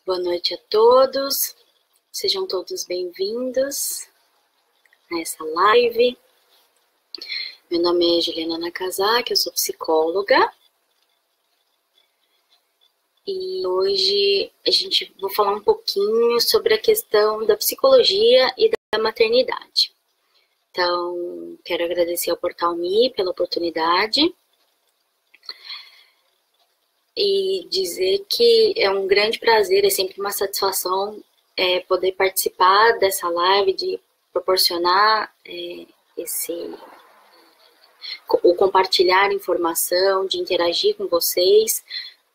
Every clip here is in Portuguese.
Boa noite a todos, sejam todos bem-vindos a essa live. Meu nome é Juliana Nakazaki, eu sou psicóloga. E hoje vou falar um pouquinho sobre a questão da psicologia e da maternidade. Então, quero agradecer ao Portal Me pela oportunidade e dizer que é um grande prazer, é sempre uma satisfação poder participar dessa live, de proporcionar o compartilhar informação, de interagir com vocês,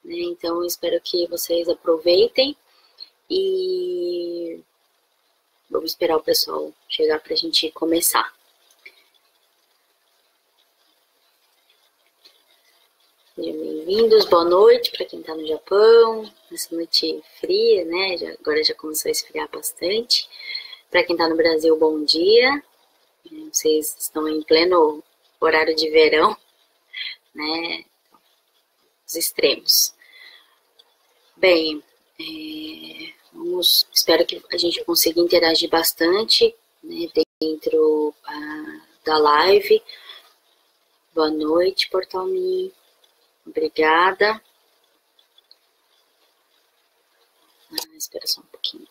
né? Então, espero que vocês aproveitem e vamos esperar o pessoal chegar para a gente começar. Sejam bem-vindos, boa noite para quem está no Japão, nessa noite fria, né? Agora já começou a esfriar bastante. Para quem está no Brasil, bom dia. Vocês estão em pleno horário de verão, né? Os extremos. Bem, espero que a gente consiga interagir bastante, né, dentro da live. Boa noite, Portal Me. Obrigada. Espera só um pouquinho.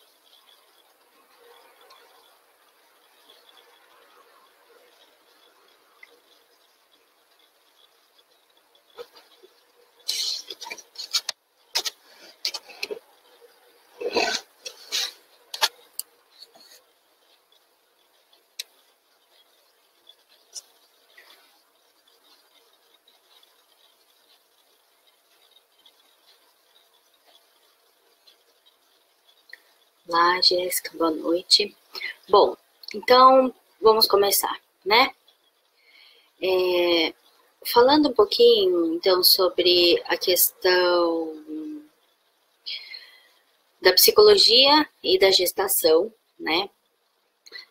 Olá, Jéssica, boa noite. Bom, então vamos começar, né? Falando um pouquinho, então, sobre a questão da psicologia e da gestação, né?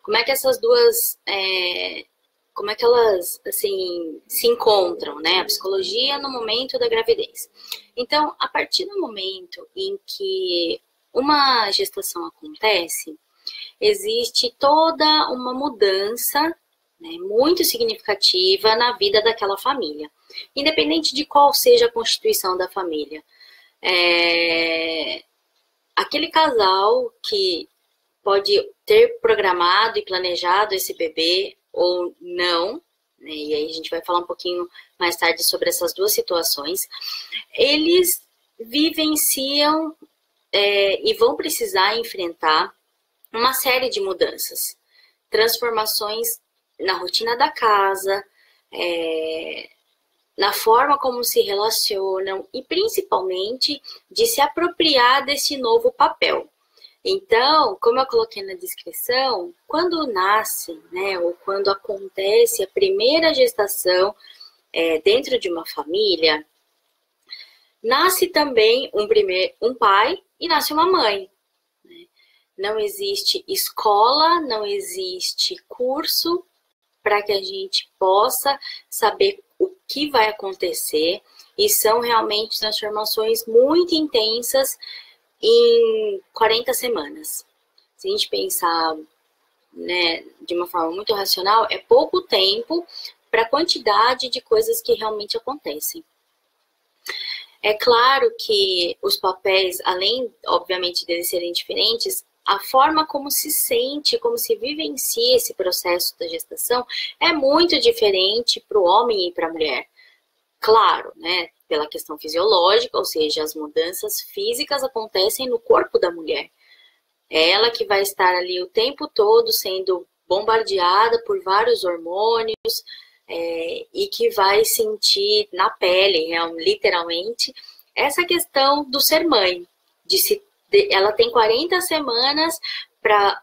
Como é que essas duas, como é que elas, assim, se encontram, né? A psicologia no momento da gravidez. Então, a partir do momento em que uma gestação acontece, existe toda uma mudança, né, muito significativa na vida daquela família, independente de qual seja a constituição da família. Aquele casal que pode ter programado e planejado esse bebê ou não, né, e aí a gente vai falar um pouquinho mais tarde sobre essas duas situações, eles vivenciam e vão precisar enfrentar uma série de mudanças, transformações na rotina da casa, na forma como se relacionam e principalmente de se apropriar desse novo papel. Então, como eu coloquei na descrição, quando nasce, né, ou quando acontece a primeira gestação dentro de uma família, nasce também um pai e nasce uma mãe. Né? Não existe escola, não existe curso para que a gente possa saber o que vai acontecer, e são realmente transformações muito intensas em 40 semanas. Se a gente pensar, né, de uma forma muito racional, é pouco tempo para a quantidade de coisas que realmente acontecem. É claro que os papéis, além, obviamente, de serem diferentes, a forma como se sente, como se vivencia esse processo da gestação é muito diferente para o homem e para a mulher. Claro, né, pela questão fisiológica, ou seja, as mudanças físicas acontecem no corpo da mulher. É ela que vai estar ali o tempo todo sendo bombardeada por vários hormônios, e que vai sentir na pele, literalmente, essa questão do ser mãe. Ela tem 40 semanas para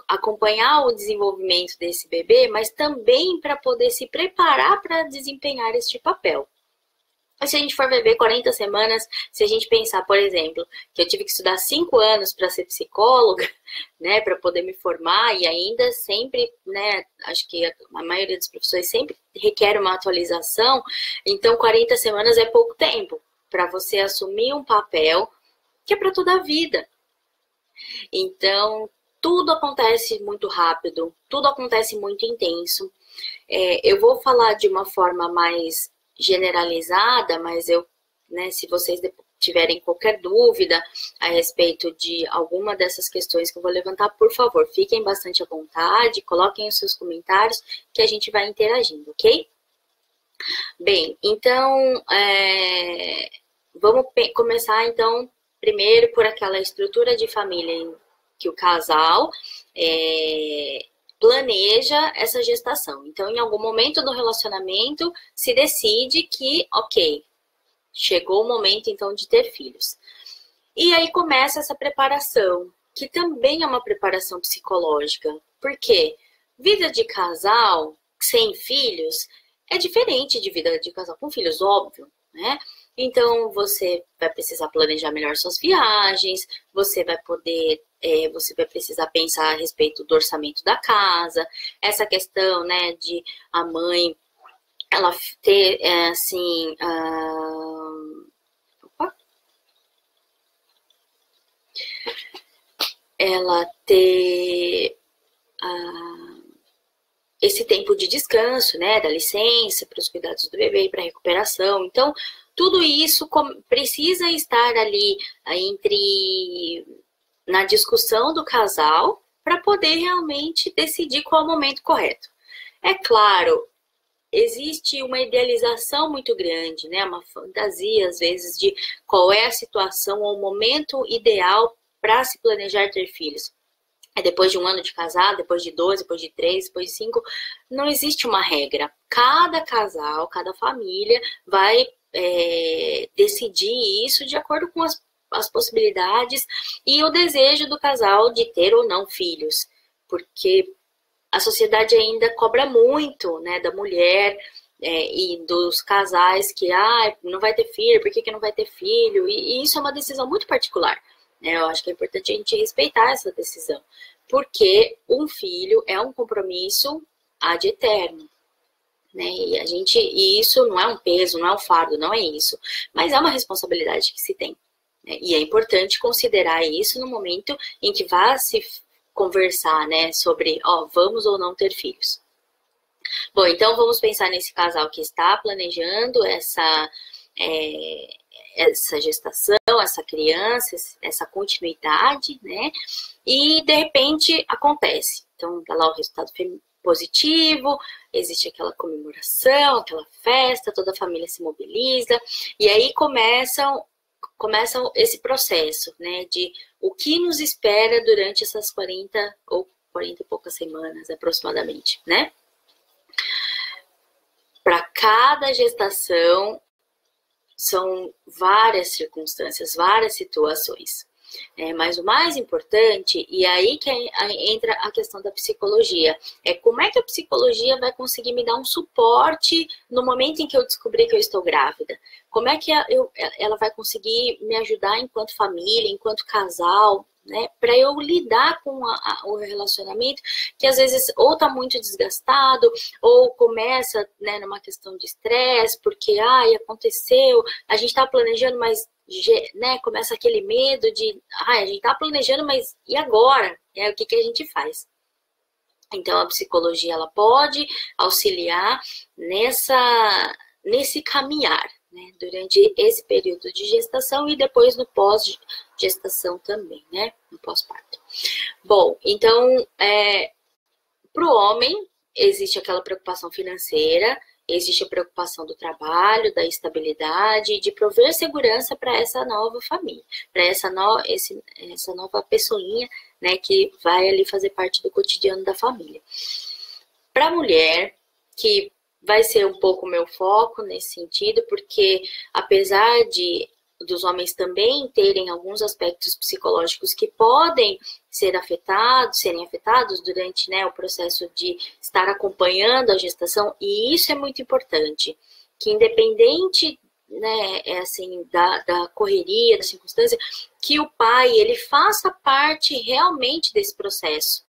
acompanhar o desenvolvimento desse bebê, mas também para poder se preparar para desempenhar este papel. Mas se a gente for viver 40 semanas, se a gente pensar, por exemplo, que eu tive que estudar 5 anos para ser psicóloga, né, para poder me formar, e ainda sempre, né, acho que a maioria dos professores sempre requer uma atualização, então 40 semanas é pouco tempo para você assumir um papel que é para toda a vida. Então, tudo acontece muito rápido, tudo acontece muito intenso. Eu vou falar de uma forma mais generalizada, mas se vocês tiverem qualquer dúvida a respeito de alguma dessas questões que eu vou levantar, por favor, fiquem bastante à vontade, coloquem os seus comentários que a gente vai interagindo, ok? Bem, então, vamos começar, então, primeiro por aquela estrutura de família que o casal planeja essa gestação. Então, em algum momento do relacionamento, se decide que, ok, chegou o momento, então, de ter filhos. E aí começa essa preparação, que também é uma preparação psicológica. Por quê? Vida de casal sem filhos é diferente de vida de casal com filhos, óbvio, né? Então, você vai precisar planejar melhor suas viagens, você vai precisar pensar a respeito do orçamento da casa, essa questão, né, de a mãe, ela ter, ela ter esse tempo de descanso, né, da licença para os cuidados do bebê e para a recuperação. Então, tudo isso precisa estar ali na discussão do casal para poder realmente decidir qual é o momento correto. É claro, existe uma idealização muito grande, né, uma fantasia, às vezes, de qual é a situação ou o momento ideal para se planejar ter filhos. Depois de um ano de casado, depois de 2, depois de 3, depois de 5, não existe uma regra. Cada casal, cada família vai decidir isso de acordo com as possibilidades e o desejo do casal de ter ou não filhos. Porque a sociedade ainda cobra muito, né, da mulher e dos casais que não vai ter filho, por que não vai ter filho? E isso é uma decisão muito particular. Eu acho que é importante a gente respeitar essa decisão, porque um filho é um compromisso ad eterno, né? E isso não é um peso, não é um fardo, não é isso, mas é uma responsabilidade que se tem, né? E é importante considerar isso no momento em que vai se conversar, né, sobre, vamos ou não ter filhos. Bom, então vamos pensar nesse casal que está planejando essa gestação, essa criança, essa continuidade, né? E de repente acontece. Então, tá lá o resultado positivo, existe aquela comemoração, aquela festa, toda a família se mobiliza, e aí começam esse processo, né? De o que nos espera durante essas 40 e poucas semanas, aproximadamente, né? Para cada gestação, são várias circunstâncias, várias situações. Mas o mais importante, e aí que entra a questão da psicologia, como é que a psicologia vai conseguir me dar um suporte no momento em que eu descobrir que eu estou grávida? Como é que ela vai conseguir me ajudar enquanto família, enquanto casal, né, para eu lidar com o relacionamento que às vezes ou está muito desgastado ou começa, né, numa questão de estresse, porque aconteceu, a gente está planejando, mas, né, começa aquele medo de a gente está planejando, mas e agora? O que a gente faz? Então a psicologia ela pode auxiliar nesse caminhar, né, durante esse período de gestação e depois no pós-gestação também, né, no pós-parto. Bom, então, para o homem, existe aquela preocupação financeira, existe a preocupação do trabalho, da estabilidade, de prover segurança para essa nova família, para essa nova pessoinha, né, que vai ali fazer parte do cotidiano da família. Para a mulher, que vai ser um pouco o meu foco nesse sentido, porque apesar dos homens também terem alguns aspectos psicológicos que podem serem afetados durante, né, o processo de estar acompanhando a gestação, e isso é muito importante, que independente, né, da correria, da circunstância, que o pai, ele faça parte realmente desse processo.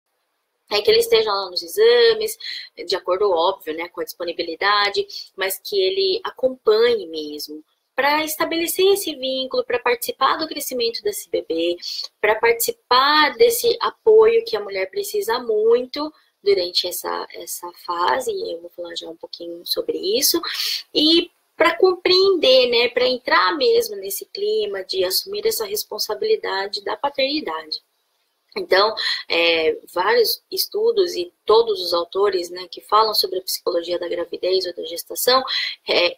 Que ele esteja lá nos exames, de acordo, óbvio, né, com a disponibilidade, mas que ele acompanhe mesmo, para estabelecer esse vínculo, para participar do crescimento desse bebê, para participar desse apoio que a mulher precisa muito durante essa fase, e eu vou falar já um pouquinho sobre isso, e para compreender, né, para entrar mesmo nesse clima de assumir essa responsabilidade da paternidade. Então, vários estudos e todos os autores, né, que falam sobre a psicologia da gravidez ou da gestação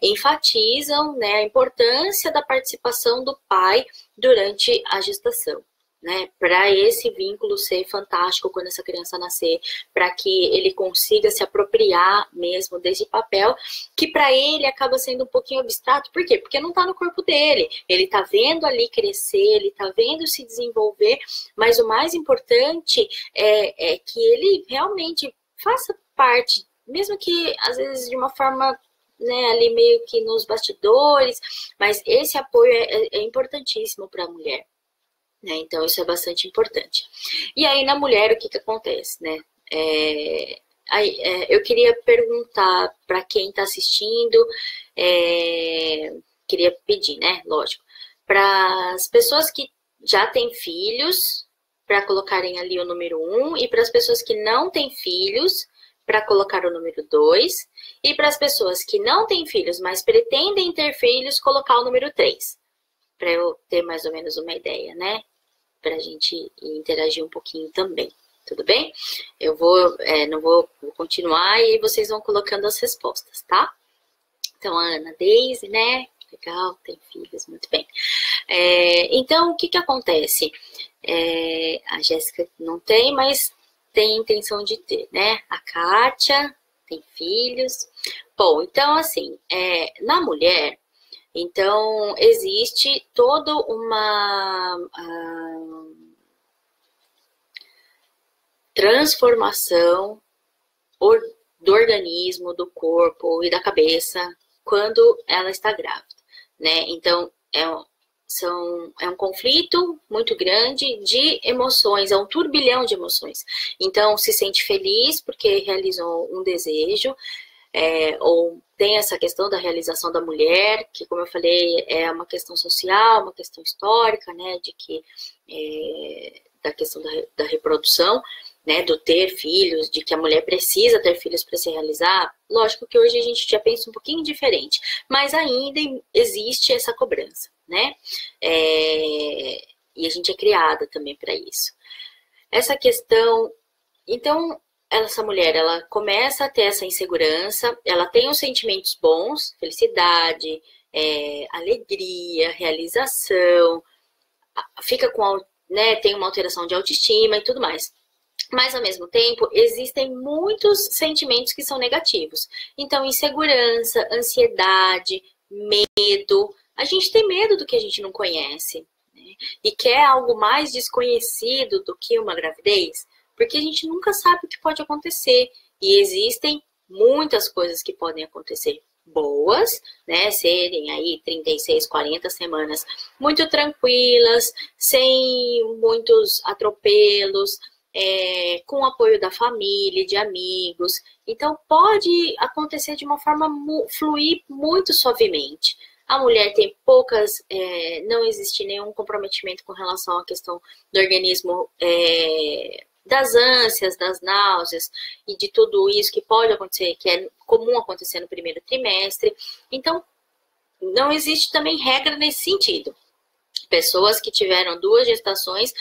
enfatizam, né, a importância da participação do pai durante a gestação, né, para esse vínculo ser fantástico quando essa criança nascer, para que ele consiga se apropriar mesmo desse papel, que para ele acaba sendo um pouquinho abstrato. Por quê? Porque não está no corpo dele, ele está vendo ali crescer, ele está vendo se desenvolver, mas o mais importante é que ele realmente faça parte, mesmo que às vezes de uma forma, né, ali meio que nos bastidores, mas esse apoio é importantíssimo para a mulher. Né? Então, isso é bastante importante. E aí, na mulher, o que acontece, né? Eu queria perguntar para quem está assistindo, queria pedir, né? Lógico, para as pessoas que já têm filhos, para colocarem ali o número 1, e para as pessoas que não têm filhos, para colocar o número 2, e para as pessoas que não têm filhos, mas pretendem ter filhos, colocar o número 3. Para eu ter mais ou menos uma ideia, né? Para a gente interagir um pouquinho também, tudo bem? Eu vou continuar e aí vocês vão colocando as respostas, tá? Então, a Ana Deise, né? Legal, tem filhos, muito bem. Então, o que acontece? A Jéssica não tem, mas tem intenção de ter, né? A Kátia tem filhos. Bom, então, assim, na mulher, então, existe toda uma transformação do organismo, do corpo e da cabeça quando ela está grávida, né? Então, é um conflito muito grande de emoções, é um turbilhão de emoções. Então, se sente feliz porque realizou um desejo, ou tem essa questão da realização da mulher, que, como eu falei, é uma questão social, uma questão histórica, né, de que, da questão da reprodução, né, do ter filhos, de que a mulher precisa ter filhos para se realizar. Lógico que hoje a gente já pensa um pouquinho diferente, mas ainda existe essa cobrança, né, e a gente é criada também para isso. Essa questão, então, essa mulher, ela começa a ter essa insegurança, ela tem os sentimentos bons, felicidade, alegria, realização, fica com, né, tem uma alteração de autoestima e tudo mais. Mas, ao mesmo tempo, existem muitos sentimentos que são negativos. Então, insegurança, ansiedade, medo. A gente tem medo do que a gente não conhece, né? E quer algo mais desconhecido do que uma gravidez, porque a gente nunca sabe o que pode acontecer. E existem muitas coisas que podem acontecer boas, né? Serem aí 36, 40 semanas muito tranquilas, sem muitos atropelos, com o apoio da família, de amigos. Então, pode acontecer de uma forma fluir muito suavemente. A mulher tem poucas, não existe nenhum comprometimento com relação à questão do organismo, das ânsias, das náuseas e de tudo isso que pode acontecer, que é comum acontecer no primeiro trimestre. Então, não existe também regra nesse sentido. Pessoas que tiveram 2 gestações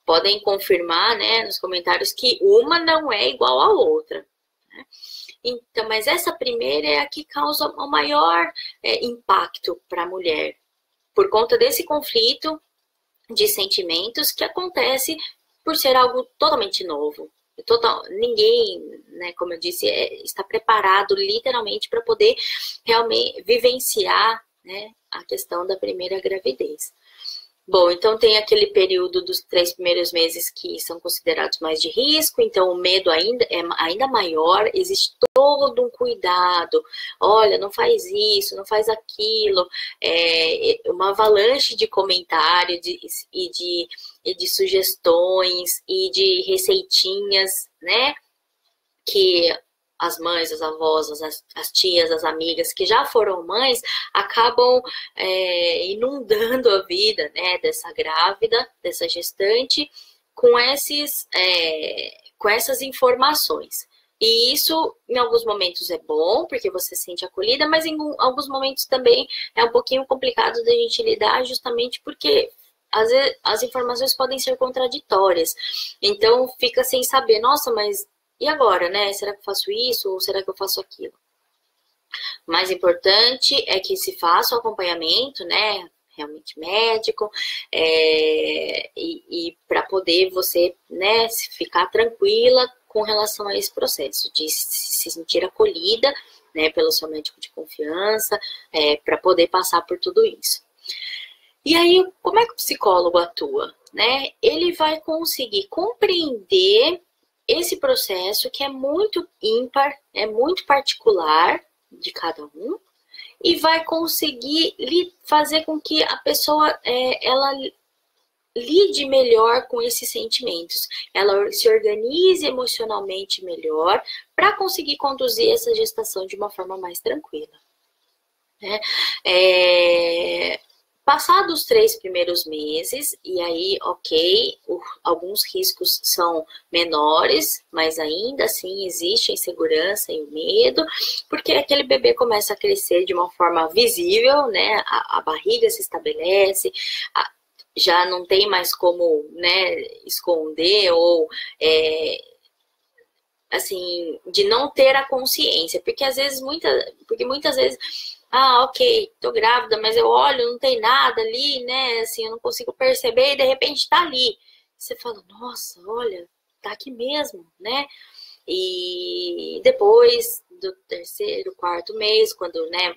podem confirmar, né, nos comentários que uma não é igual à outra, né? Então, mas essa primeira é a que causa o maior impacto para a mulher, por conta desse conflito de sentimentos que acontece por ser algo totalmente novo. Ninguém, né, como eu disse, está preparado literalmente para poder realmente vivenciar, né, a questão da primeira gravidez. Bom, então tem aquele período dos 3 primeiros meses que são considerados mais de risco, então o medo ainda é ainda maior, existe todo um cuidado, olha, não faz isso, não faz aquilo, uma avalanche de comentários e de sugestões e de receitinhas, né, que as mães, as avós, as tias, as amigas que já foram mães, acabam inundando a vida, né, dessa grávida, dessa gestante, com essas informações. E isso, em alguns momentos, é bom, porque você se sente acolhida, mas em alguns momentos também é um pouquinho complicado da gente lidar, justamente porque às vezes as informações podem ser contraditórias. Então, fica sem saber, nossa, mas e agora, né? Será que eu faço isso ou será que eu faço aquilo? O mais importante é que se faça o acompanhamento, né? Realmente médico, e para poder você, né, ficar tranquila com relação a esse processo, de se sentir acolhida, né, pelo seu médico de confiança, para poder passar por tudo isso. E aí, como é que o psicólogo atua? Né? Ele vai conseguir compreender esse processo que é muito ímpar, é muito particular de cada um, e vai conseguir fazer com que a pessoa ela lide melhor com esses sentimentos, ela se organize emocionalmente melhor para conseguir conduzir essa gestação de uma forma mais tranquila. Né? Passados os 3 primeiros meses, e aí, ok, alguns riscos são menores, mas ainda assim existe a insegurança e o medo, porque aquele bebê começa a crescer de uma forma visível, né? A barriga se estabelece, já não tem mais como, né, esconder ou assim, de não ter a consciência, porque às vezes muitas vezes, ok, tô grávida, mas eu olho, não tem nada ali, né, assim, eu não consigo perceber e de repente tá ali. Você fala, nossa, olha, tá aqui mesmo, né? E depois do 3º, 4º mês, quando, né,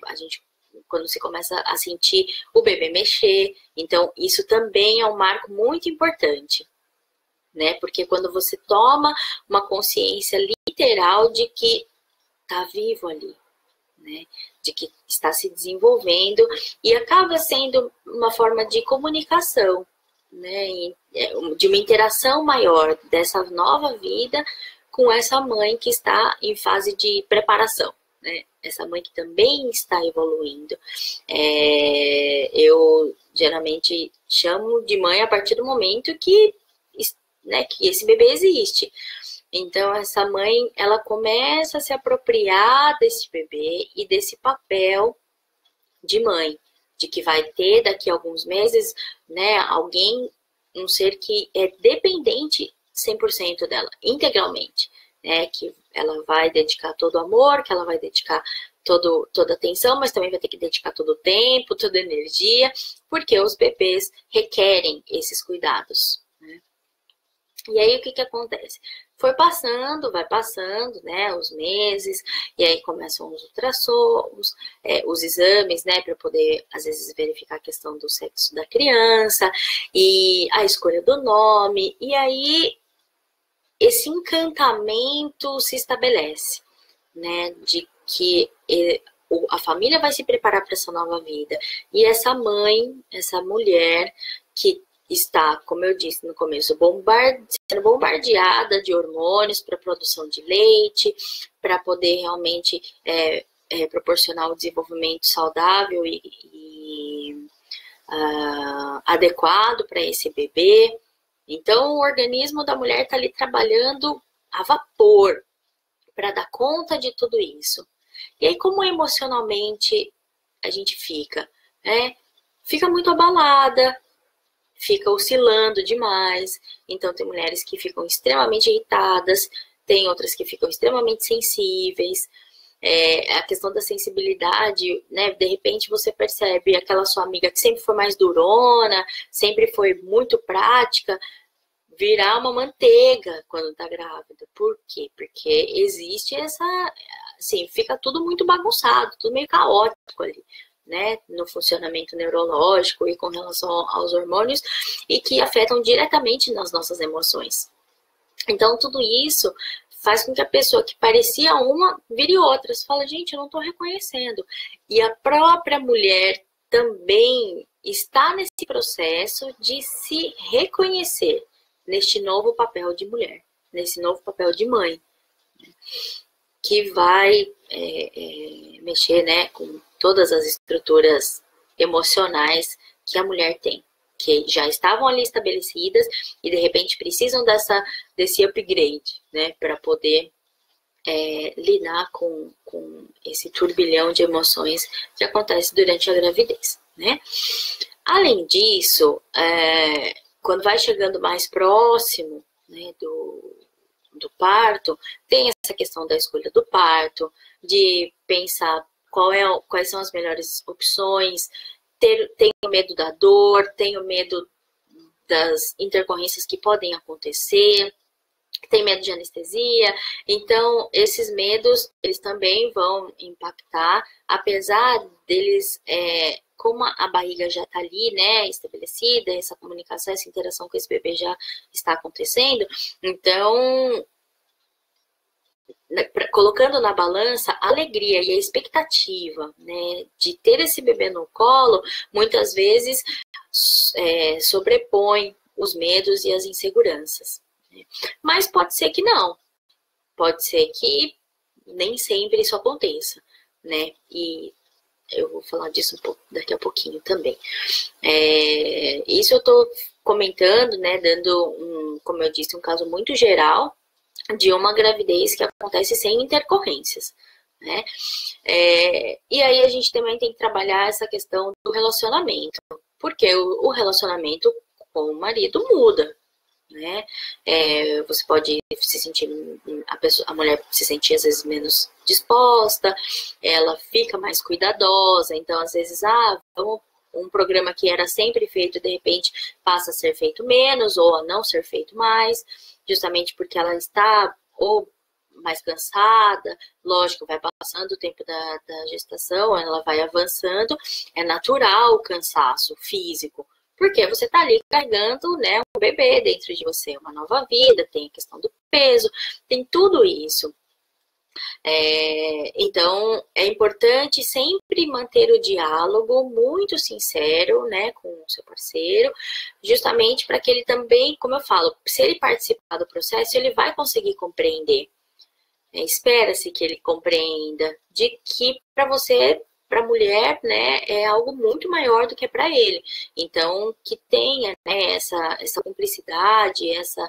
quando você começa a sentir o bebê mexer, então isso também é um marco muito importante. Né? Porque quando você toma uma consciência literal de que está vivo ali, né? De que está se desenvolvendo e acaba sendo uma forma de comunicação, né? De uma interação maior dessa nova vida com essa mãe que está em fase de preparação, né? Essa mãe que também está evoluindo. Eu geralmente chamo de mãe a partir do momento que, né, que esse bebê existe. Então, essa mãe, ela começa a se apropriar desse bebê e desse papel de mãe, de que vai ter daqui a alguns meses, né, alguém, um ser que é dependente 100% dela, integralmente, né, que ela vai dedicar todo o amor, que ela vai dedicar toda a atenção, mas também vai ter que dedicar todo o tempo, toda a energia, porque os bebês requerem esses cuidados, né? E aí, o que acontece? Vai passando, né, os meses, e aí começam os ultrassons, os exames, né, para poder, às vezes, verificar a questão do sexo da criança, e a escolha do nome, e aí esse encantamento se estabelece, né, de que a família vai se preparar para essa nova vida, e essa mãe, essa mulher que está, como eu disse no começo, sendo bombardeada de hormônios para produção de leite, para poder realmente proporcionar o desenvolvimento saudável e adequado para esse bebê. Então, o organismo da mulher está ali trabalhando a vapor para dar conta de tudo isso. E aí, como emocionalmente a gente fica? Fica muito abalada, fica oscilando demais. Então, tem mulheres que ficam extremamente irritadas, tem outras que ficam extremamente sensíveis. A questão da sensibilidade, né? De repente você percebe aquela sua amiga que sempre foi mais durona, sempre foi muito prática, virar uma manteiga quando tá grávida. Por quê? Porque existe assim, fica tudo muito bagunçado, tudo meio caótico ali, né, no funcionamento neurológico e com relação aos hormônios e que afetam diretamente nas nossas emoções. Então, tudo isso faz com que a pessoa que parecia uma vire outra. Você fala, gente, eu não estou reconhecendo. E a própria mulher também está nesse processo de se reconhecer neste novo papel de mulher, nesse novo papel de mãe. que vai mexer, né, com todas as estruturas emocionais que a mulher tem, que já estavam ali estabelecidas e de repente precisam desse upgrade, né, para poder lidar com esse turbilhão de emoções que acontece durante a gravidez, né? Além disso, quando vai chegando mais próximo, né, do parto, tem essa questão da escolha do parto, de pensar quais são as melhores opções, tenho medo da dor, tenho medo das intercorrências que podem acontecer, tem medo de anestesia. Então, esses medos, eles também vão impactar, apesar deles, como a barriga já está ali, né, estabelecida, essa comunicação, essa interação com esse bebê já está acontecendo. Então, colocando na balança a alegria e a expectativa, né, de ter esse bebê no colo, muitas vezes sobrepõe os medos e as inseguranças. Mas pode ser que não. Pode ser que nem sempre isso aconteça, né? E eu vou falar disso daqui a pouquinho também. Isso eu tô comentando, né? Dando, como eu disse, um caso muito geral de uma gravidez que acontece sem intercorrências, né? E aí a gente também tem que trabalhar essa questão do relacionamento, porque o relacionamento com o marido muda, né? Você pode se sentir, a mulher se sentir às vezes menos disposta, ela fica mais cuidadosa, então às vezes, um programa que era sempre feito, de repente passa a ser feito menos, ou a não ser feito mais, justamente porque ela está ou mais cansada, lógico, vai passando o tempo da gestação, ela vai avançando, é natural o cansaço físico, porque você está ali carregando, né, um bebê dentro de você, uma nova vida, tem a questão do peso, tem tudo isso. Então, é importante sempre manter o diálogo muito sincero, né, com o seu parceiro, justamente para que ele também, como eu falo, se ele participar do processo, ele vai conseguir compreender. Espera-se que ele compreenda de que para você, para a mulher, né, é algo muito maior do que para ele. Então, que tenha, né, essa cumplicidade, essa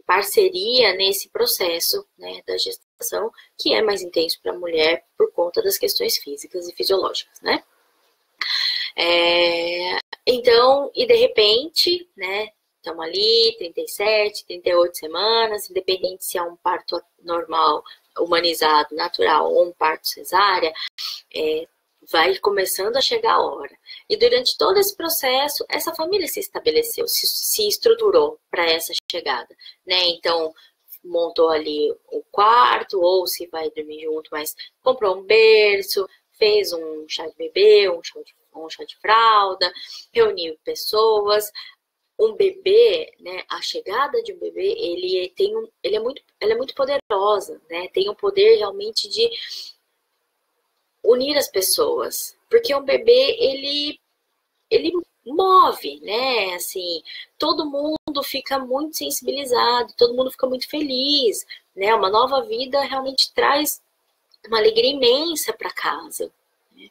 parceria nesse processo, né, da gestação, que é mais intenso para a mulher por conta das questões físicas e fisiológicas, né? Então, e de repente, né, estamos ali, 37, 38 semanas, independente se é um parto normal, humanizado, natural ou um parto cesárea, vai começando a chegar a hora. E durante todo esse processo, essa família se estabeleceu, se estruturou para essa chegada, né? Então, montou ali o quarto, ou se vai dormir junto, mas comprou um berço, fez um chá de bebê, um chá de fralda, reuniu pessoas. Um bebê, né, a chegada de um bebê, ela é muito poderosa, né? Tem o poder realmente de unir as pessoas, porque um bebê, ele move, né, assim, todo mundo fica muito sensibilizado, todo mundo fica muito feliz, né, uma nova vida realmente traz uma alegria imensa para casa, né?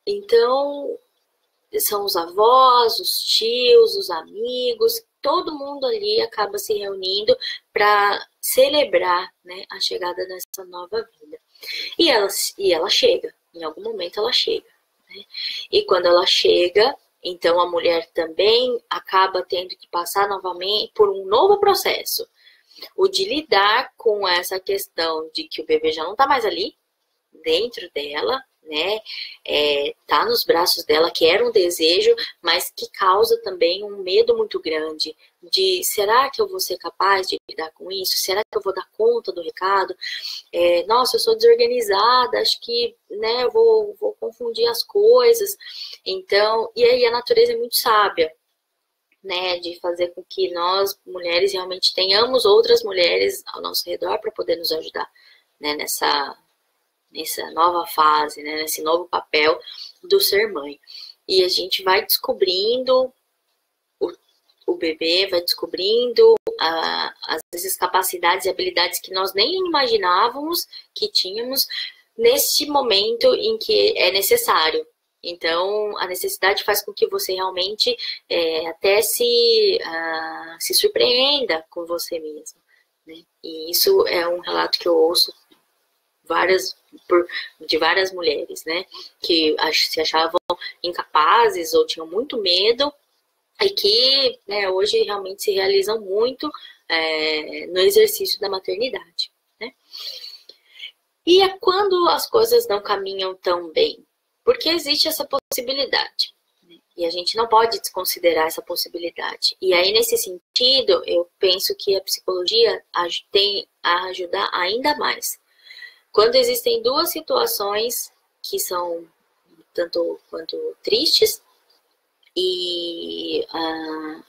Então, são os avós, os tios, os amigos, todo mundo ali acaba se reunindo para celebrar, né, a chegada dessa nova vida. E ela chega, em algum momento ela chega, né? E quando ela chega, então a mulher também acaba tendo que passar novamente por um novo processo, o de lidar com essa questão de que o bebê já não está mais ali, dentro dela, né? Tá nos braços dela, que era um desejo, mas que causa também um medo muito grande de, será que eu vou ser capaz de lidar com isso? Será que eu vou dar conta do recado? Nossa, eu sou desorganizada, acho que, né, eu vou confundir as coisas. Então, e aí a natureza é muito sábia, né, de fazer com que nós, mulheres, realmente tenhamos outras mulheres ao nosso redor para poder nos ajudar, né, nessa nova fase, né, nesse novo papel do ser mãe. E a gente vai descobrindo o bebê, vai descobrindo às vezes, capacidades e habilidades que nós nem imaginávamos que tínhamos neste momento em que é necessário. Então, a necessidade faz com que você realmente até se surpreenda com você mesmo, né? E isso é um relato que eu ouço de várias mulheres, né? Que se achavam incapazes ou tinham muito medo e que, né, hoje realmente se realizam muito no exercício da maternidade, né? E é quando as coisas não caminham tão bem, porque existe essa possibilidade, né? E a gente não pode desconsiderar essa possibilidade. E aí, nesse sentido, eu penso que a psicologia tem a ajudar ainda mais. Quando existem duas situações que são tanto quanto tristes,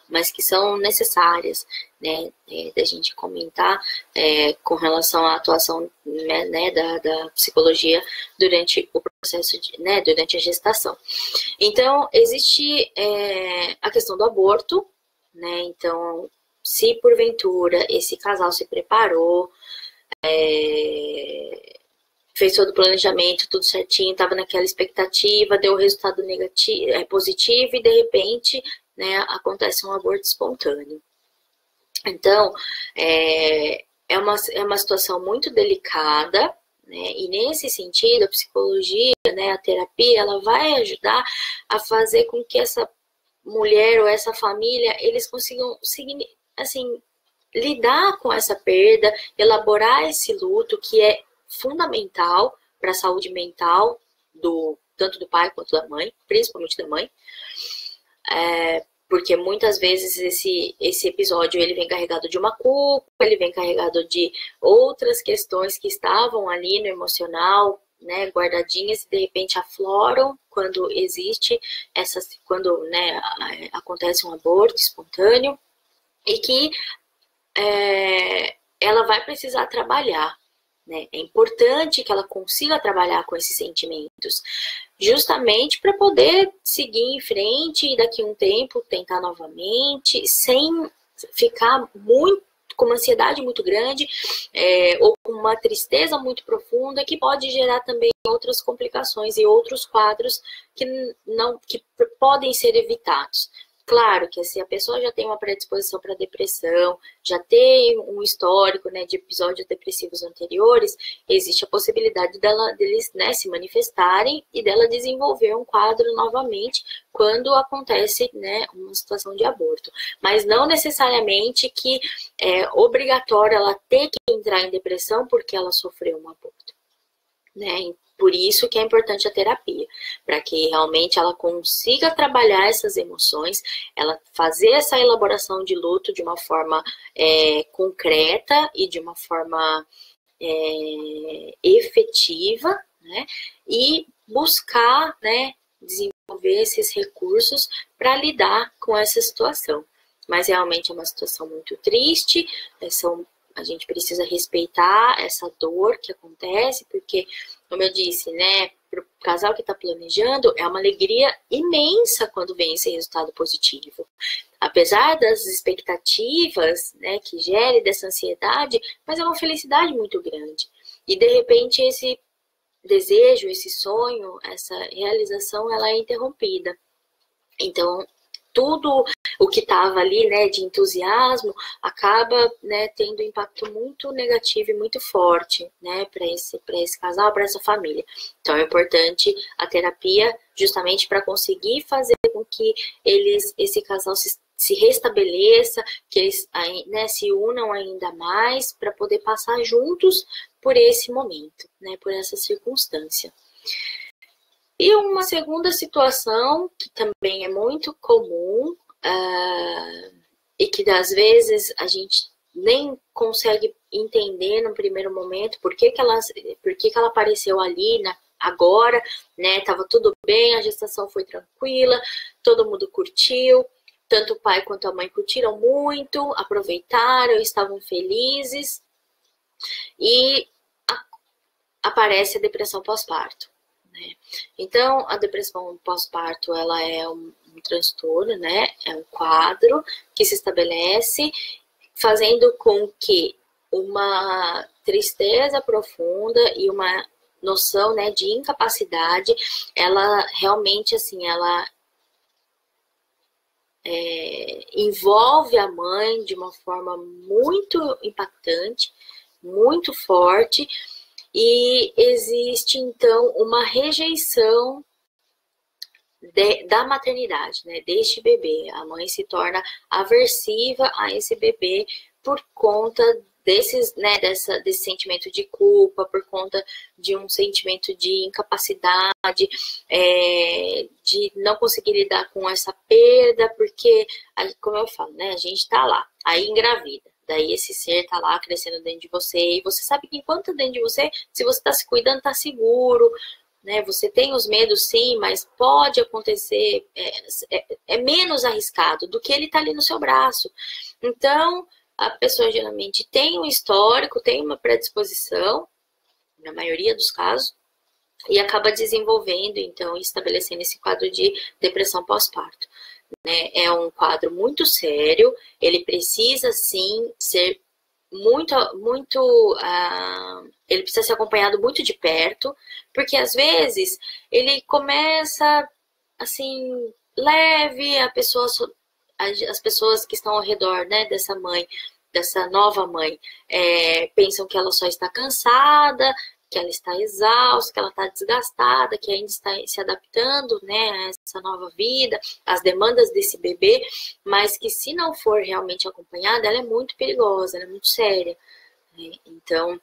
mas que são necessárias, né, da gente comentar com relação à atuação, né, da psicologia durante o processo, durante a gestação. Então, existe a questão do aborto, né, então, se porventura esse casal se preparou, fez todo o planejamento, tudo certinho, estava naquela expectativa, deu o resultado negativo, positivo e de repente, né, acontece um aborto espontâneo. Então, é uma situação muito delicada, né, e nesse sentido, a psicologia, né, a terapia, ela vai ajudar a fazer com que essa mulher ou essa família, eles consigam, assim, lidar com essa perda, elaborar esse luto que é fundamental para a saúde mental tanto do pai quanto da mãe, principalmente da mãe, porque muitas vezes esse episódio ele vem carregado de uma culpa, ele vem carregado de outras questões que estavam ali no emocional, né, guardadinhas e de repente afloram quando existe quando, né, acontece um aborto espontâneo e que ela vai precisar trabalhar. Né? É importante que ela consiga trabalhar com esses sentimentos, justamente para poder seguir em frente e daqui a um tempo tentar novamente, sem ficar com uma ansiedade muito grande ou com uma tristeza muito profunda que pode gerar também outras complicações e outros quadros que podem ser evitados. Claro que se a pessoa já tem uma predisposição para depressão, já tem um histórico, né, de episódios depressivos anteriores, existe a possibilidade deles, né, se manifestarem e dela desenvolver um quadro novamente quando acontece, né, uma situação de aborto. Mas não necessariamente que é obrigatório ela ter que entrar em depressão porque ela sofreu um aborto, né? Por isso que é importante a terapia, para que realmente ela consiga trabalhar essas emoções, ela fazer essa elaboração de luto de uma forma concreta e de uma forma efetiva, né? E buscar, né, desenvolver esses recursos para lidar com essa situação. Mas realmente é uma situação muito triste, a gente precisa respeitar essa dor que acontece, porque, como eu disse, né, para o casal que está planejando, é uma alegria imensa quando vem esse resultado positivo. Apesar das expectativas, né, que gere dessa ansiedade, mas é uma felicidade muito grande. E, de repente, esse desejo, esse sonho, essa realização, ela é interrompida. Então, tudo o que estava ali, né, de entusiasmo, acaba, né, tendo um impacto muito negativo e muito forte, né, para esse casal, para essa família. Então é importante a terapia justamente para conseguir fazer com que esse casal se restabeleça, que eles, né, se unam ainda mais para poder passar juntos por esse momento, né, por essa circunstância. E uma segunda situação, que também é muito comum, e que às vezes a gente nem consegue entender no primeiro momento por que ela apareceu ali agora, né? Tava tudo bem, a gestação foi tranquila, todo mundo curtiu, tanto o pai quanto a mãe curtiram muito, aproveitaram, estavam felizes, e aparece a depressão pós-parto. Então, a depressão pós-parto, ela é um transtorno, né? É um quadro que se estabelece fazendo com que uma tristeza profunda e uma noção, né, de incapacidade, ela realmente, assim, ela envolve a mãe de uma forma muito impactante, muito forte, e existe, então, uma rejeição da maternidade, né, deste bebê. A mãe se torna aversiva a esse bebê por conta desse sentimento de culpa, por conta de um sentimento de incapacidade, de não conseguir lidar com essa perda, porque, como eu falo, né, a gente tá lá, aí engravida. Daí esse ser tá lá crescendo dentro de você, e você sabe que enquanto tá dentro de você, se você tá se cuidando, tá seguro, né? Você tem os medos, sim, mas pode acontecer, é menos arriscado do que ele tá ali no seu braço. Então, a pessoa geralmente tem um histórico, tem uma predisposição, na maioria dos casos, e acaba desenvolvendo, então, estabelecendo esse quadro de depressão pós-parto. Né? É um quadro muito sério, ele precisa, sim, ser ele precisa ser acompanhado muito de perto, porque às vezes ele começa assim leve, as pessoas que estão ao redor, né, dessa mãe, dessa nova mãe, pensam que ela só está cansada, que ela está exausta, que ela está desgastada, que ainda está se adaptando, né, a essa nova vida, às demandas desse bebê, mas que se não for realmente acompanhada, ela é muito perigosa, ela é muito séria. Né? Então,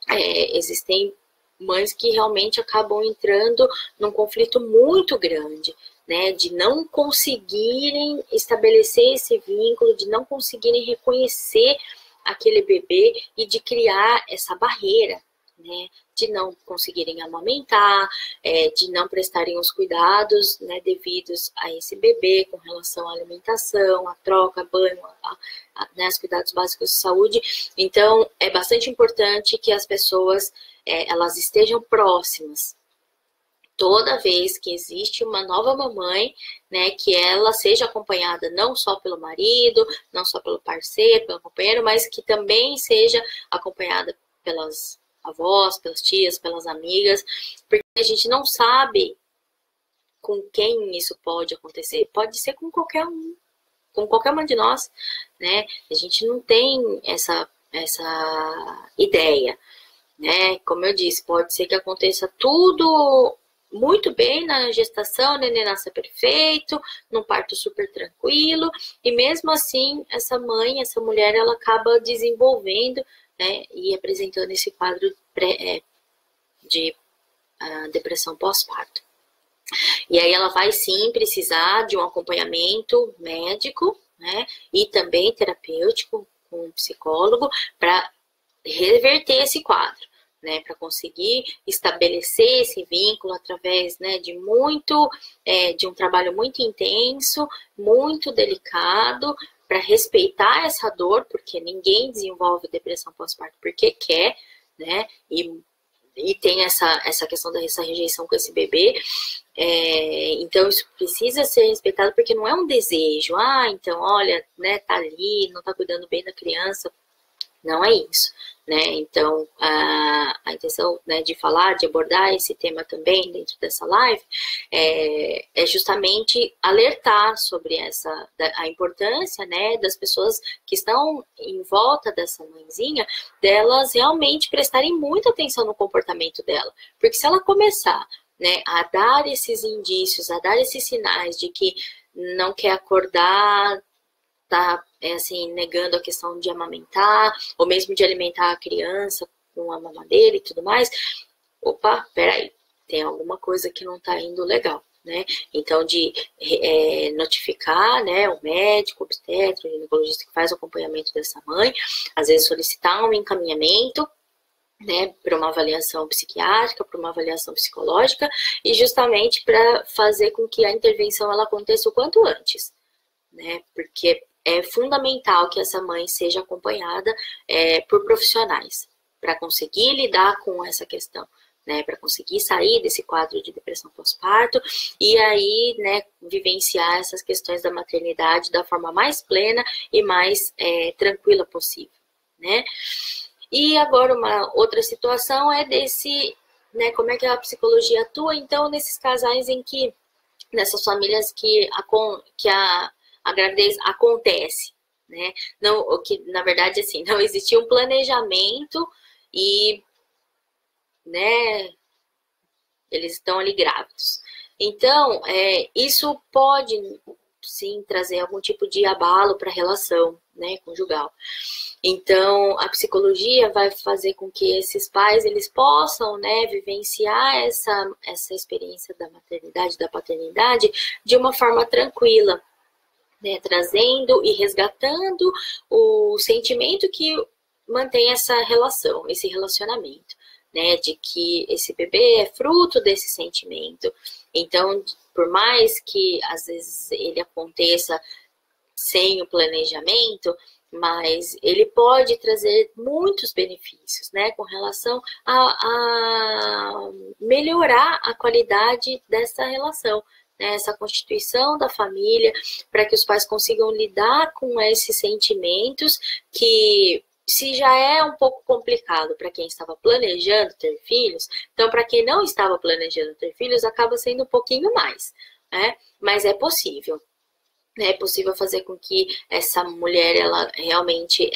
existem mães que realmente acabam entrando num conflito muito grande, né, de não conseguirem estabelecer esse vínculo, de não conseguirem reconhecer aquele bebê e de criar essa barreira, né, de não conseguirem amamentar, de não prestarem os cuidados, né, devidos a esse bebê com relação à alimentação, à troca, banho, né, os cuidados básicos de saúde. Então, é bastante importante que as pessoas elas estejam próximas. Toda vez que existe uma nova mamãe, né, que ela seja acompanhada não só pelo marido, não só pelo parceiro, pelo companheiro, mas que também seja acompanhada pelas avós, pelas tias, pelas amigas, porque a gente não sabe com quem isso pode acontecer. Pode ser com qualquer um, com qualquer uma de nós, né? A gente não tem essa ideia, né? Como eu disse, pode ser que aconteça tudo muito bem na gestação, o neném nasce perfeito, num parto super tranquilo, e mesmo assim, essa mãe, essa mulher, ela acaba desenvolvendo, né, e apresentando esse quadro de depressão pós-parto. E aí ela vai sim precisar de um acompanhamento médico, né, e também terapêutico, com um psicólogo, para reverter esse quadro. Né, para conseguir estabelecer esse vínculo através, né, de um trabalho muito intenso, muito delicado, para respeitar essa dor, porque ninguém desenvolve depressão pós-parto porque quer, né, e tem essa questão dessa rejeição com esse bebê. Então isso precisa ser respeitado, porque não é um desejo, então olha, né, tá ali, não tá cuidando bem da criança. Não é isso, né? Então, a intenção, né, de falar, de abordar esse tema também dentro dessa live é justamente alertar sobre a importância, né, das pessoas que estão em volta dessa mãezinha, delas realmente prestarem muita atenção no comportamento dela. Porque se ela começar, né, a dar esses indícios, a dar esses sinais de que não quer acordar, tá assim, negando a questão de amamentar, ou mesmo de alimentar a criança com a mamadeira e tudo mais, opa, peraí, tem alguma coisa que não tá indo legal, né? Então, de notificar, né, o médico, o obstetra, o ginecologista que faz o acompanhamento dessa mãe, às vezes solicitar um encaminhamento, né, para uma avaliação psiquiátrica, para uma avaliação psicológica, e justamente para fazer com que a intervenção ela aconteça o quanto antes, né? Porque é fundamental que essa mãe seja acompanhada por profissionais para conseguir lidar com essa questão, né, para conseguir sair desse quadro de depressão pós-parto e aí, né, vivenciar essas questões da maternidade da forma mais plena e mais tranquila possível, né? E agora uma outra situação é desse, né, como é que a psicologia atua, então, nesses casais em que, nessas famílias que a gravidez acontece, né? Não, o que, na verdade, assim, não existia um planejamento e, né, eles estão ali grávidos. Então, isso pode, sim, trazer algum tipo de abalo para a relação, né, conjugal. Então, a psicologia vai fazer com que esses pais, eles possam, né, vivenciar essa experiência da maternidade, da paternidade, de uma forma tranquila, né, trazendo e resgatando o sentimento que mantém essa relação, esse relacionamento, né, de que esse bebê é fruto desse sentimento. Então, por mais que às vezes ele aconteça sem o planejamento, mas ele pode trazer muitos benefícios, né, com relação a melhorar a qualidade dessa relação, né, essa constituição da família, para que os pais consigam lidar com esses sentimentos que, se já é um pouco complicado para quem estava planejando ter filhos, então para quem não estava planejando ter filhos, acaba sendo um pouquinho mais, né, mas é possível. É possível fazer com que essa mulher, ela realmente,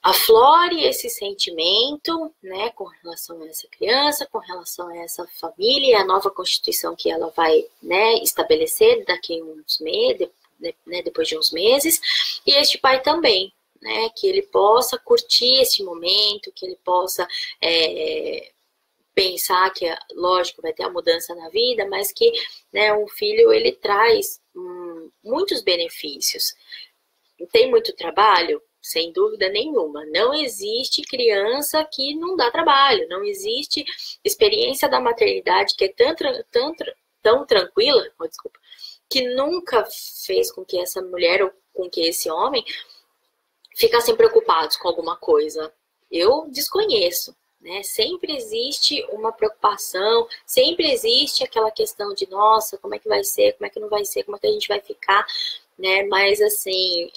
aflore esse sentimento, né, com relação a essa criança, com relação a essa família, e a nova constituição que ela vai, né, estabelecer daqui a uns meses, né, depois de uns meses, e este pai também, né, que ele possa curtir esse momento, que ele possa pensar que, lógico, vai ter a mudança na vida, mas que, né, um filho, ele traz muitos benefícios. Tem muito trabalho? Sem dúvida nenhuma. Não existe criança que não dá trabalho, não existe experiência da maternidade que é tão tranquila, desculpa, que nunca fez com que essa mulher ou com que esse homem ficassem preocupados com alguma coisa. Eu desconheço. Né? Sempre existe uma preocupação, sempre existe aquela questão de, nossa, como é que vai ser, como é que não vai ser, como é que a gente vai ficar, né? Mas, assim,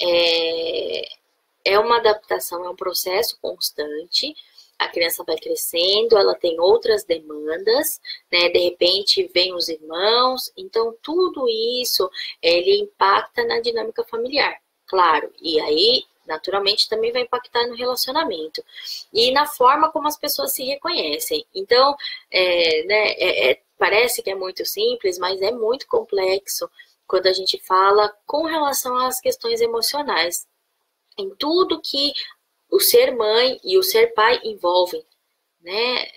é uma adaptação, é um processo constante, a criança vai crescendo, ela tem outras demandas, né? De repente vem os irmãos, então tudo isso, ele impacta na dinâmica familiar, claro, e aí naturalmente também vai impactar no relacionamento e na forma como as pessoas se reconhecem. Então, parece que é muito simples, mas é muito complexo quando a gente fala com relação às questões emocionais, em tudo que o ser mãe e o ser pai envolvem, né?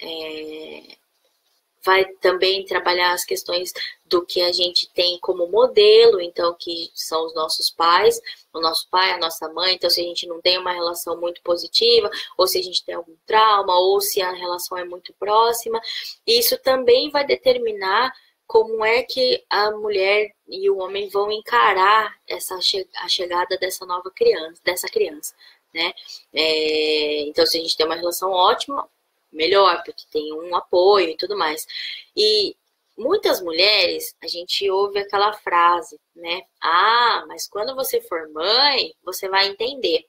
Vai também trabalhar as questões do que a gente tem como modelo, então, que são os nossos pais, o nosso pai, a nossa mãe, então se a gente não tem uma relação muito positiva, ou se a gente tem algum trauma, ou se a relação é muito próxima, isso também vai determinar como é que a mulher e o homem vão encarar a chegada dessa nova criança, né? Então, se a gente tem uma relação ótima, melhor, porque tem um apoio e tudo mais. E muitas mulheres, a gente ouve aquela frase, né? Ah, mas quando você for mãe, você vai entender.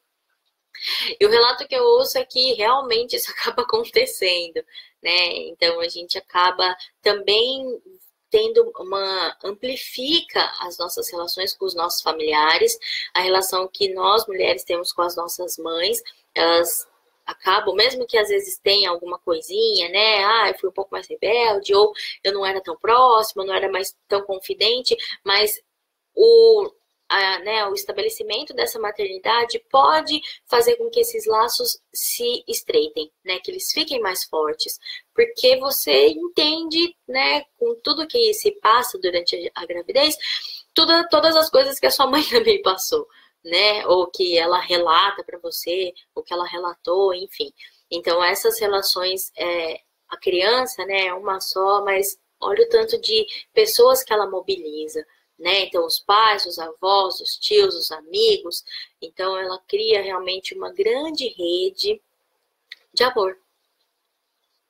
E o relato que eu ouço é que realmente isso acaba acontecendo, né? Então a gente acaba também amplifica as nossas relações com os nossos familiares, a relação que nós mulheres temos com as nossas mães, elas acabam, mesmo que às vezes tenha alguma coisinha, né? Ah, eu fui um pouco mais rebelde, ou eu não era tão próxima, não era mais tão confidente, mas o estabelecimento dessa maternidade pode fazer com que esses laços se estreitem, né? Que eles fiquem mais fortes, porque você entende, né? Com tudo que se passa durante a gravidez, todas as coisas que a sua mãe também passou, né? Ou que ela relata para você, ou que ela relatou, enfim. Então, essas relações, a criança, né, é uma só, mas olha o tanto de pessoas que ela mobiliza, né? Então, os pais, os avós, os tios, os amigos. Então, ela cria realmente uma grande rede de amor.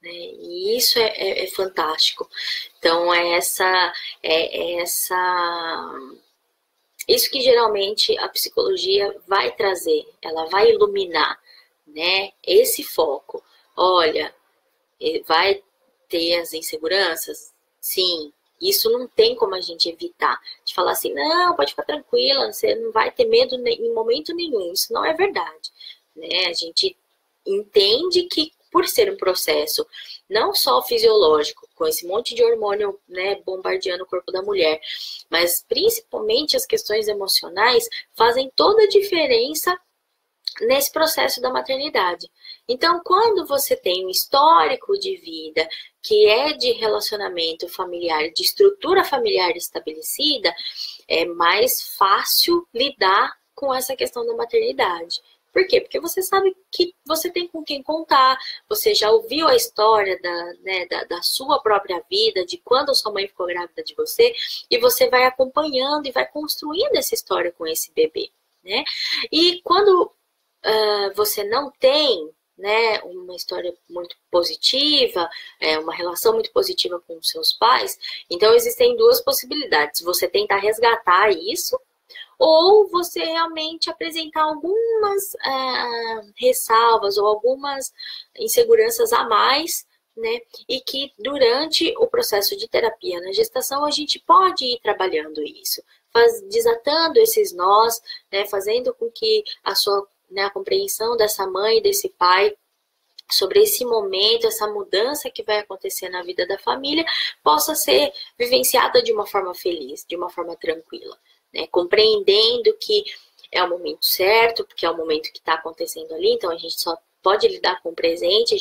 Né? E isso é fantástico. Então, isso que geralmente a psicologia vai trazer, ela vai iluminar, né? Esse foco. Olha, vai ter as inseguranças? Sim. Isso não tem como a gente evitar. De falar assim, não, pode ficar tranquila, você não vai ter medo em momento nenhum. Isso não é verdade. Né? A gente entende que por ser um processo não só fisiológico, com esse monte de hormônio, né, bombardeando o corpo da mulher, mas principalmente as questões emocionais fazem toda a diferença nesse processo da maternidade. Então, quando você tem um histórico de vida que é de relacionamento familiar, de estrutura familiar estabelecida, é mais fácil lidar com essa questão da maternidade. Por quê? Porque você sabe que você tem com quem contar, você já ouviu a história da sua própria vida, de quando a sua mãe ficou grávida de você, e você vai acompanhando e vai construindo essa história com esse bebê. Né? E quando você não tem, né, uma história muito positiva, uma relação muito positiva com os seus pais, então existem duas possibilidades. Você tentar resgatar isso, ou você realmente apresentar algumas ressalvas ou algumas inseguranças a mais, né? E que durante o processo de terapia na gestação a gente pode ir trabalhando isso, desatando esses nós, né? Fazendo com que a compreensão dessa mãe e desse pai sobre esse momento, essa mudança que vai acontecer na vida da família, possa ser vivenciada de uma forma feliz, de uma forma tranquila. Né, compreendendo que é o momento certo, porque é o momento que está acontecendo ali, então a gente só pode lidar com o presente,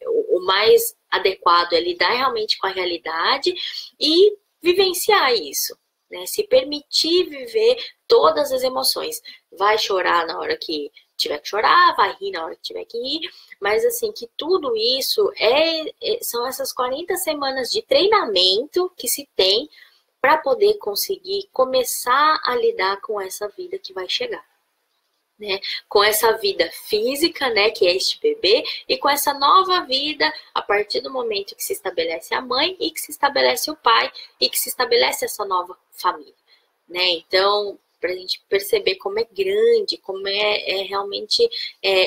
o mais adequado é lidar realmente com a realidade e vivenciar isso, né, se permitir viver todas as emoções. Vai chorar na hora que tiver que chorar, vai rir na hora que tiver que rir, mas assim, que tudo isso são essas 40 semanas de treinamento que se tem para poder conseguir começar a lidar com essa vida que vai chegar, né? Com essa vida física, né, que é este bebê, e com essa nova vida a partir do momento que se estabelece a mãe e que se estabelece o pai e que se estabelece essa nova família, né? Então, para a gente perceber como é grande, como realmente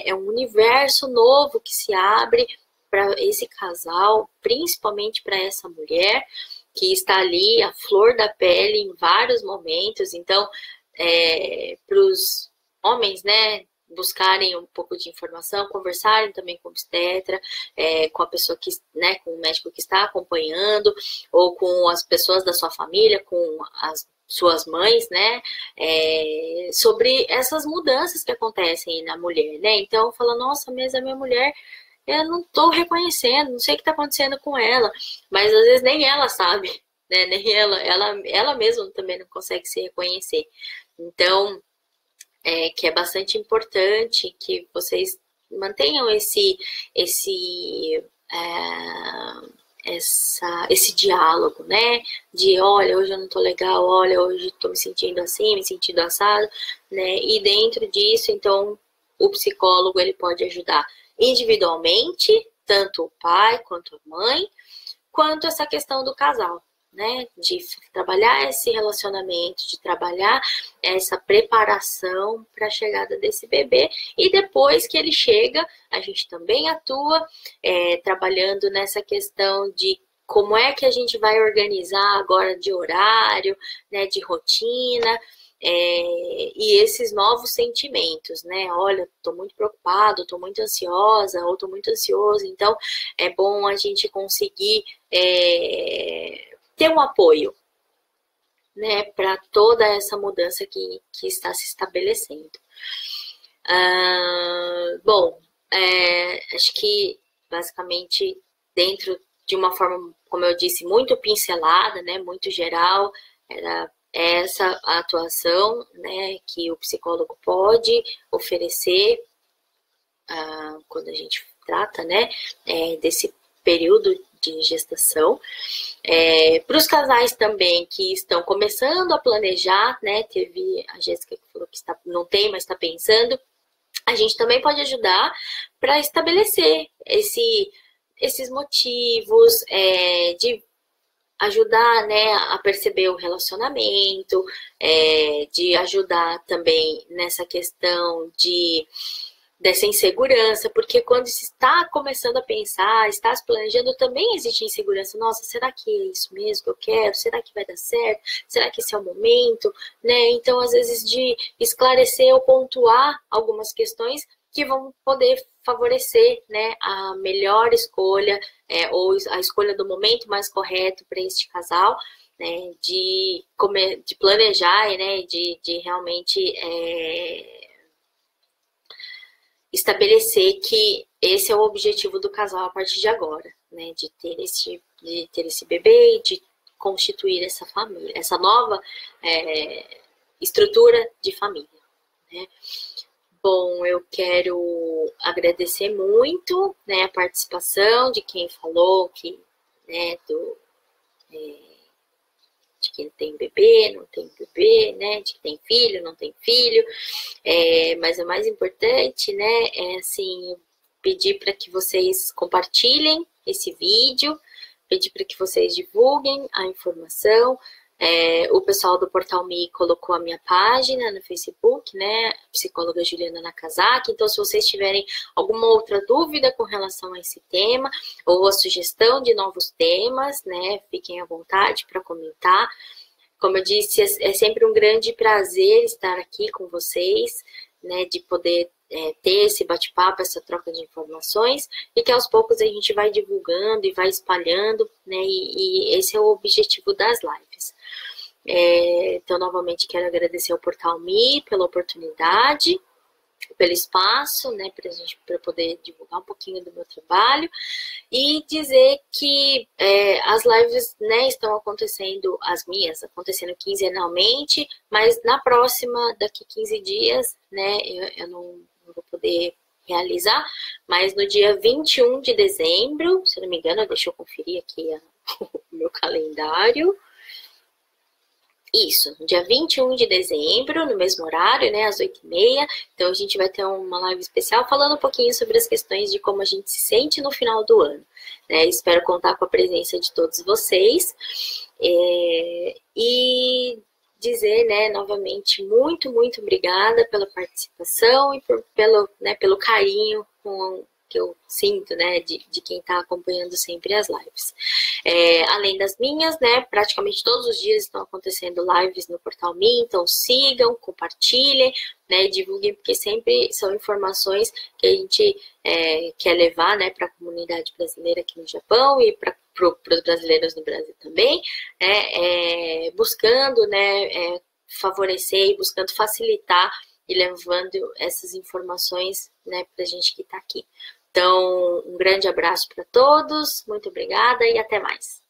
um universo novo que se abre para esse casal, principalmente para essa mulher, que está ali, a flor da pele em vários momentos. Então, para os homens, né, buscarem um pouco de informação, conversarem também com o obstetra, com a pessoa que, né, com o médico que está acompanhando, ou com as pessoas da sua família, com as suas mães, né, sobre essas mudanças que acontecem na mulher, né. Então, fala, nossa, mas a minha mulher, eu não estou reconhecendo, não sei o que está acontecendo com ela, mas às vezes nem ela sabe, né? Nem ela mesma também não consegue se reconhecer. Então, que é bastante importante que vocês mantenham esse diálogo, né? De, olha, hoje eu não tô legal, olha, hoje tô me sentindo assim, me sentindo assado, né? E dentro disso, então, o psicólogo, ele pode ajudar individualmente, tanto o pai quanto a mãe, quanto essa questão do casal, né? De trabalhar esse relacionamento, de trabalhar essa preparação para a chegada desse bebê, e depois que ele chega, a gente também atua trabalhando nessa questão de como é que a gente vai organizar agora de horário, né, de rotina, e esses novos sentimentos, né? Olha, tô muito preocupado, tô muito ansiosa, ou tô muito ansioso. Então, é bom a gente conseguir ter um apoio, né, para toda essa mudança que está se estabelecendo. Bom, acho que basicamente dentro de uma forma, como eu disse, muito pincelada, né, muito geral, era essa a atuação, né, que o psicólogo pode oferecer quando a gente trata, né, desse período de gestação. Para os casais também que estão começando a planejar, né, teve a Jéssica que falou que não tem, mas está pensando, a gente também pode ajudar para estabelecer esses motivos, de ajudar, né, a perceber o relacionamento, de ajudar também nessa questão dessa insegurança, porque quando se está começando a pensar, está se planejando, também existe insegurança. Nossa, será que é isso mesmo que eu quero? Será que vai dar certo? Será que esse é o momento? Né? Então, às vezes, de esclarecer ou pontuar algumas questões que vão poder favorecer, né, a melhor escolha, ou a escolha do momento mais correto para este casal, né, de planejar, né, de realmente estabelecer que esse é o objetivo do casal a partir de agora, né, de ter esse bebê e de constituir essa família, essa nova estrutura de família, né. Bom, eu quero agradecer muito, né, a participação de quem falou que, né, de quem tem bebê, não tem bebê, né, de quem tem filho, não tem filho, mas o mais importante, né, é assim, pedir para que vocês compartilhem esse vídeo, pedir para que vocês divulguem a informação. O pessoal do Portal Me colocou a minha página no Facebook, né, psicóloga Juliana Nakazaki. Então, se vocês tiverem alguma outra dúvida com relação a esse tema, ou a sugestão de novos temas, né, fiquem à vontade para comentar. Como eu disse, é sempre um grande prazer estar aqui com vocês, né, de poder ter esse bate-papo, essa troca de informações, e que aos poucos a gente vai divulgando e vai espalhando, né, e esse é o objetivo das lives. Então, novamente, quero agradecer ao Portal Me pela oportunidade, pelo espaço, né, para poder divulgar um pouquinho do meu trabalho, e dizer que as lives, né, estão acontecendo, as minhas, acontecendo quinzenalmente, mas na próxima, daqui 15 dias, né, eu não vou poder realizar, mas no dia 21 de dezembro, se não me engano, deixa eu conferir aqui o meu calendário. Isso, no dia 21 de dezembro, no mesmo horário, né, às 8h30. Então, a gente vai ter uma live especial falando um pouquinho sobre as questões de como a gente se sente no final do ano, né? Espero contar com a presença de todos vocês. E dizer, né, novamente, muito, muito obrigada pela participação e pelo carinho que eu sinto, né, de quem está acompanhando sempre as lives. Além das minhas, né, praticamente todos os dias estão acontecendo lives no Portal Me, então sigam, compartilhem, né, divulguem, porque sempre são informações que a gente quer levar, né, para a comunidade brasileira aqui no Japão e para os brasileiros no Brasil também, buscando, né, favorecer e buscando facilitar e levando essas informações, né, para a gente que está aqui. Então, um grande abraço para todos, muito obrigada e até mais.